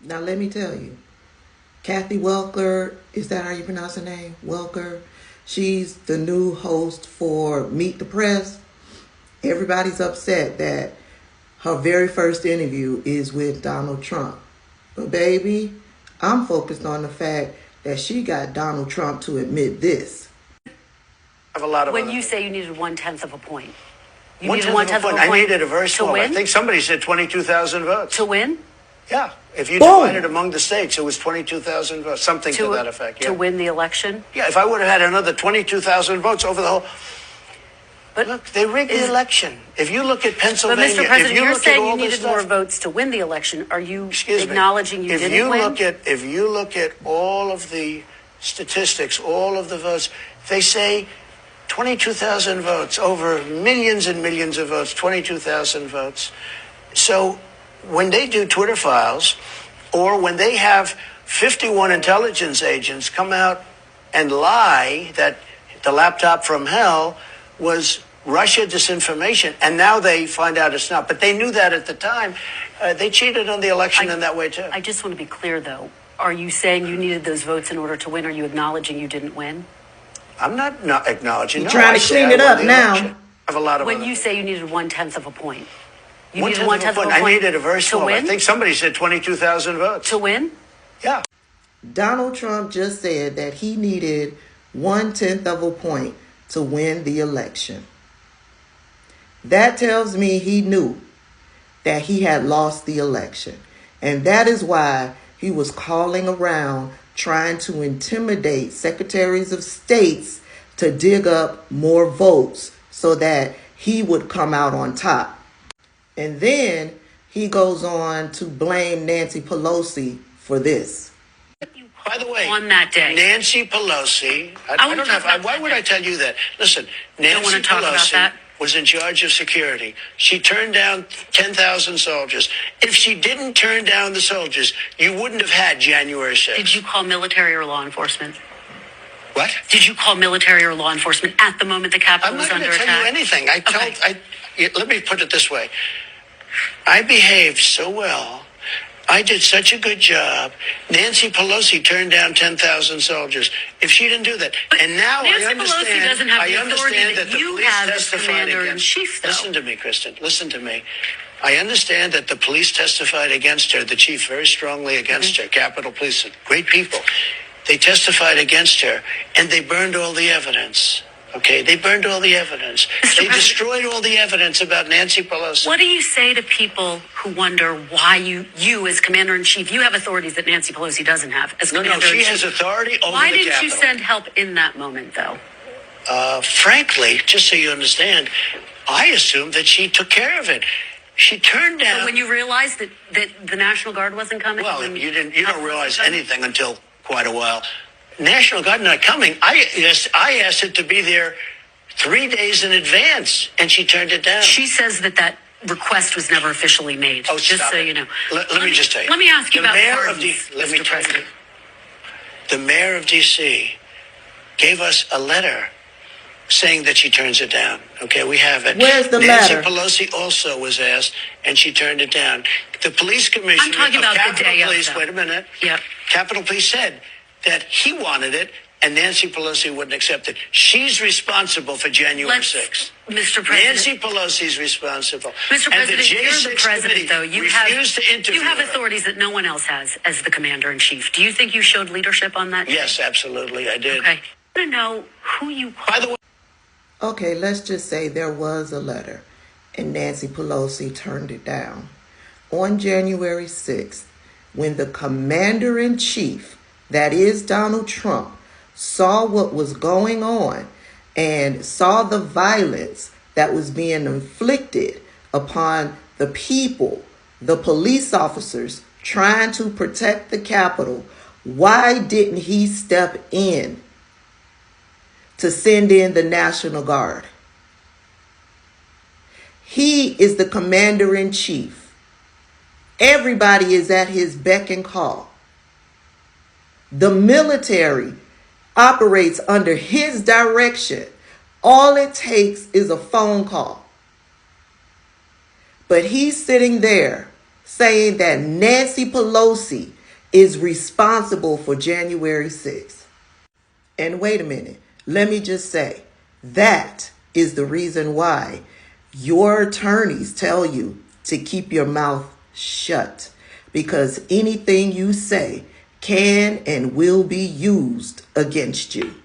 Now, let me tell you, Kathy Welker, is that how you pronounce her name? Welker. She's the new host for Meet the Press. Everybody's upset that her very first interview is with Donald Trump. But baby, I'm focused on the fact that she got Donald Trump to admit this. When you say you needed 1/10 of a point, you needed 1/10 of a point. I needed a very small. I think somebody said 22,000 votes to win. Yeah, if you divide it among the states, it was 22,000 votes, something to that effect. Yeah. To win the election. Yeah, if I would have had another 22,000 votes over the whole. But look, they rigged the election. If you look at Pennsylvania, but Mr. President, you're saying you needed more votes to win the election. Are you acknowledging you didn't win? If you look at all of the statistics, all of the votes, they say 22,000 votes, over millions and millions of votes, 22,000 votes. So when they do Twitter files, or when they have 51 intelligence agents come out and lie that the laptop from hell was Russia disinformation, and now they find out it's not. But they knew that at the time. They cheated on the election in that way, too. I just want to be clear, though. Are you saying you needed those votes in order to win? Are you acknowledging you didn't win? I'm not acknowledging. You're trying to clean it up now. I have a lot of when you say you needed 1/10 of a point. You needed 1/10 of a point. I needed a very small. I think somebody said 22,000 votes. To win? Yeah. Donald Trump just said that he needed 1/10 of a point to win the election. That tells me he knew that he had lost the election. And that is why he was calling around trying to intimidate secretaries of states to dig up more votes so that he would come out on top. And then he goes on to blame Nancy Pelosi for this. By the way, on that day, Nancy Pelosi, I don't have, why would I tell you that? Listen, Nancy Pelosi was in charge of security. She turned down 10,000 soldiers. If she didn't turn down the soldiers, you wouldn't have had January 6th. Did you call military or law enforcement? What? Did you call military or law enforcement at the moment the Capitol was under attack? I'm not going to tell you anything. Let me put it this way. I behaved so well. I did such a good job. Nancy Pelosi turned down 10,000 soldiers. If she didn't do that, but and now Nancy I understand. Pelosi doesn't have the authority that you the police have testified as commander-in-chief. Listen to me, Kristen. Listen to me. I understand that the police testified against her. The chief very strongly against her. Capitol Police, great people. They testified against her, and they burned all the evidence. Okay, they burned all the evidence. They destroyed all the evidence about Nancy Pelosi. What do you say to people who wonder why you as commander-in-chief, you have authorities that Nancy Pelosi doesn't have as commander-in-chief? No, she has authority over the Capitol. Why didn't you send help in that moment, though? Frankly, just so you understand, I assumed that she took care of it. She turned down. So when you realized that the National Guard wasn't coming? Well, you don't realize anything until quite a while. National Guard not coming. I asked it to be there 3 days in advance, and she turned it down. She says that request was never officially made. Oh, just so it. you know. Let me just tell you. Let me ask you about pardons, Mr. President. The mayor of D.C. gave us a letter saying that she turns it down. Okay, we have it. Where's the letter? Nancy Pelosi also was asked, and she turned it down. The police commissioner I'm talking about Capitol the day Police, of wait a minute. Yep. Capitol Police said that he wanted it, and Nancy Pelosi wouldn't accept it. She's responsible for January 6th. Mr. President. Nancy Pelosi's responsible. Mr. And President, you're the president, though. You have her. authorities that no one else has as the commander-in-chief. Do you think you showed leadership on that day? Yes, absolutely, I did. Okay. I want to know who you called. By the way. Okay, let's just say there was a letter, and Nancy Pelosi turned it down. On January 6th, when the commander-in-chief, that is Donald Trump, saw what was going on and saw the violence that was being inflicted upon the people, the police officers trying to protect the Capitol, why didn't he step in to send in the National Guard? He is the commander-in-chief. Everybody is at his beck and call. The military operates under his direction. All it takes is a phone call. But he's sitting there saying that Nancy Pelosi is responsible for January 6th. And wait a minute, let me just say, that is the reason why your attorneys tell you to keep your mouth shut, because anything you say can and will be used against you.